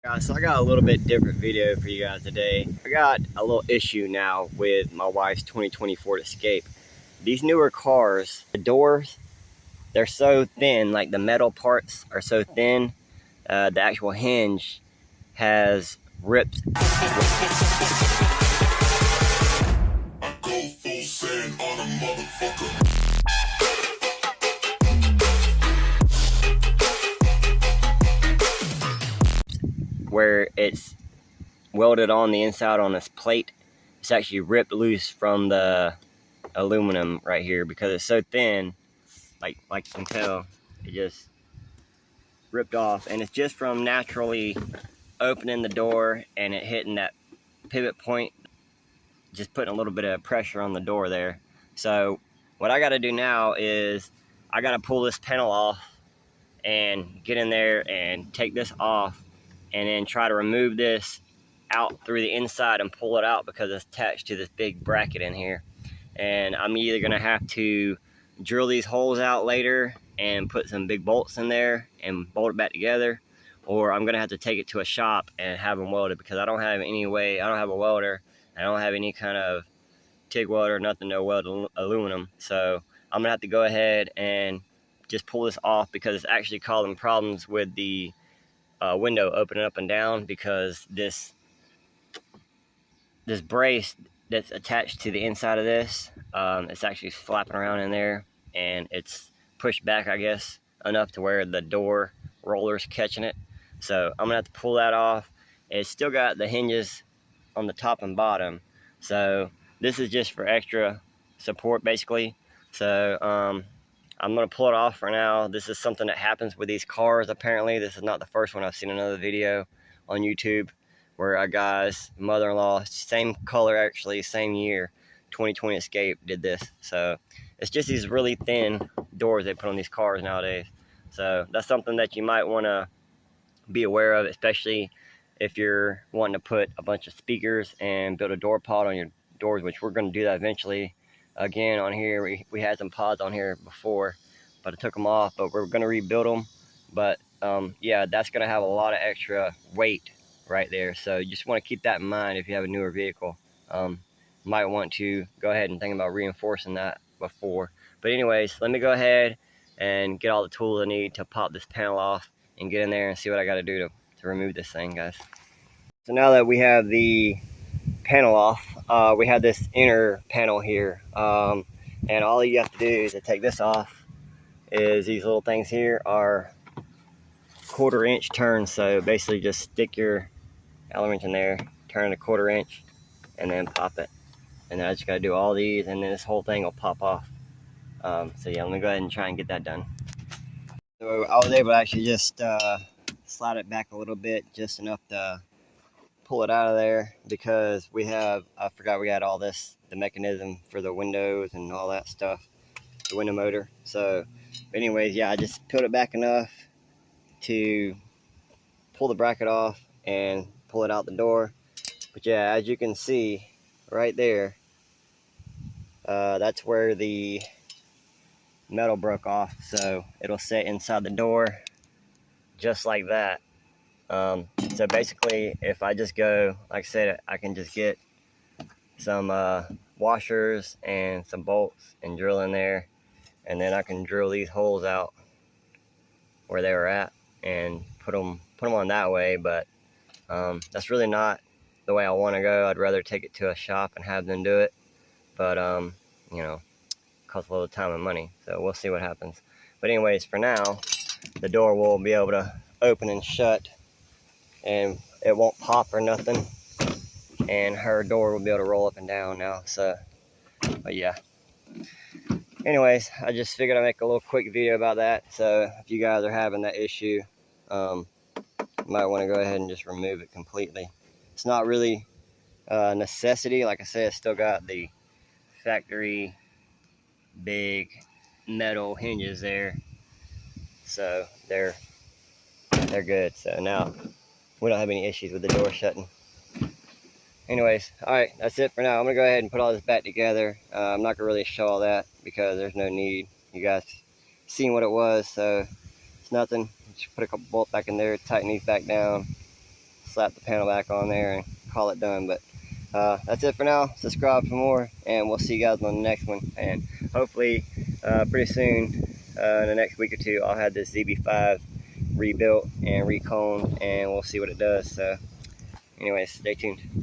Guys, so I got a little bit different video for you guys today. I got a little issue now with my wife's 2020 Ford Escape. These newer cars, the doors, they're so thin, like the metal parts are so thin, the actual hinge has ripped. Where it's welded on the inside on this plate, it's actually ripped loose from the aluminum right here because it's so thin, like you can tell, it just ripped off, and it's just from naturally opening the door and it hitting that pivot point, just putting a little bit of pressure on the door there. So what I got to do now is I got to pull this panel off and get in there and take this off and then try to remove this out through the inside and pull it out because it's attached to this big bracket in here. And I'm either gonna have to drill these holes out later and put some big bolts in there and bolt it back together, or I'm gonna have to take it to a shop and have them welded because I don't have any way, I don't have a welder, I don't have any kind of TIG welder, nothing to weld aluminum. So I'm gonna have to go ahead and just pull this off because it's actually causing problems with the window opening up and down because this brace that's attached to the inside of this, it's actually flapping around in there and it's pushed back, I guess, enough to where the door roller's catching it. So I'm gonna have to pull that off. It's still got the hinges on the top and bottom, so this is just for extra support basically. So I'm gonna pull it off for now. This is something that happens with these cars apparently. This is not the first one. I've seen another video on YouTube where a guy's mother-in-law, same color actually, same year, 2020 Escape, did this. So it's just these really thin doors they put on these cars nowadays. So that's something that you might want to be aware of, especially if you're wanting to put a bunch of speakers and build a door pod on your doors, which we're going to do that eventually. Again, on here, we had some pods on here before, but I took them off, but we're going to rebuild them. But yeah, that's going to have a lot of extra weight right there. So you just want to keep that in mind if you have a newer vehicle. Might want to go ahead and think about reinforcing that before. But anyways, let me go ahead and get all the tools I need to pop this panel off and get in there and see what I got to do to remove this thing, guys. So now that we have the panel off, we have this inner panel here, and all you have to do is to take this off. Is these little things here are 1/4 inch turns, so basically just stick your Allen wrench in there, turn it 1/4 inch, and then pop it. And then I just got to do all these, and then this whole thing will pop off. So yeah, let me go ahead and try and get that done. So I was able to actually just slide it back a little bit, just enough to pull it out of there, because we have, I forgot we had all this, the mechanism for the windows and all that stuff, the window motor. So anyways, yeah, I just peeled it back enough to pull the bracket off and pull it out the door. But yeah, as you can see right there, that's where the metal broke off, so it'll sit inside the door just like that. So basically, if I just go, like I said, I can just get some washers and some bolts and drill in there, and then I can drill these holes out where they were at and put them on that way. But that's really not the way I want to go. I'd rather take it to a shop and have them do it, but you know, costs a little time and money, so we'll see what happens. But anyways, for now, the door will be able to open and shut, and it won't pop or nothing, and her door will be able to roll up and down now. So, but yeah, anyways, I just figured I'd make a little quick video about that. So if you guys are having that issue, you might want to go ahead and just remove it completely. It's not really a necessity. Like I said, it's still got the factory big metal hinges there, so they're good. So now we don't have any issues with the door shutting. Anyways, all right, that's it for now. I'm gonna go ahead and put all this back together. I'm not gonna really show all that because there's no need. You guys seen what it was, so it's nothing. Just put a couple bolts back in there, tighten these back down, slap the panel back on there and call it done. But that's it for now. Subscribe for more, and we'll see you guys on the next one. And hopefully pretty soon, in the next week or two, I'll have this ZB5 rebuilt and reconed, and we'll see what it does. So anyways, stay tuned.